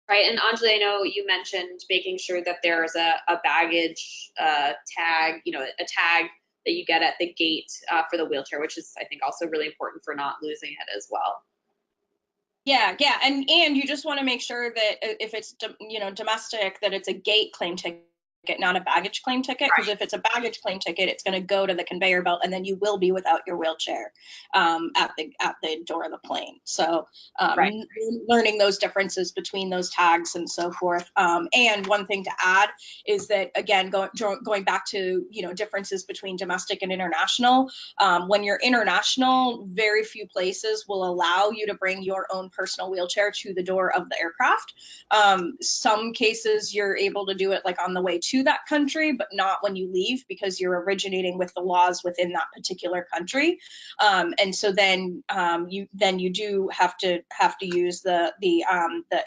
Right, and Anjali, I know you mentioned making sure that there's a baggage tag, a tag that you get at the gate for the wheelchair, which is, I think, also really important for not losing it as well. Yeah, and you just want to make sure that if it's domestic, that it's a gate claim ticket, not a baggage claim ticket, because if it's a baggage claim ticket, it's going to go to the conveyor belt, and then you will be without your wheelchair at the door of the plane. So learning those differences between those tags and so forth. And one thing to add is that, again, going back to differences between domestic and international. When you're international, very few places will allow you to bring your own personal wheelchair to the door of the aircraft. Some cases you're able to do it like on the way to that country, but not when you leave, because you're originating with the laws within that particular country. And so then you do have to use the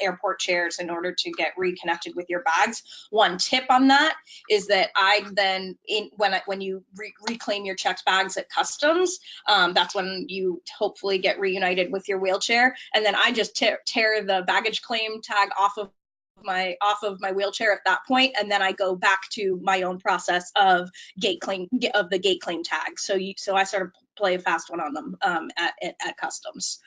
airport chairs in order to get reconnected with your bags. One tip on that is that when you reclaim your checked bags at customs, that's when you hopefully get reunited with your wheelchair. And then I just tear the baggage claim tag off of my wheelchair at that point, and then I go back to my own process of the gate claim tag. So I sort of play a fast one on them at customs.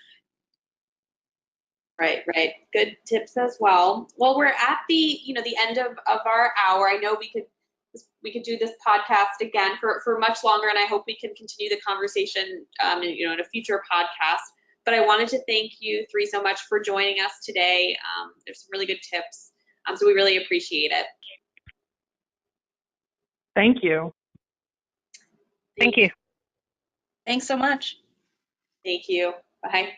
Right. Good tips as well. Well, we're at the end of our hour. I know we could do this podcast again for much longer, and I hope we can continue the conversation in a future podcast. But I wanted to thank you three so much for joining us today. There's some really good tips, so we really appreciate it. Thank you. Thank you. Thanks so much. Thank you. Bye.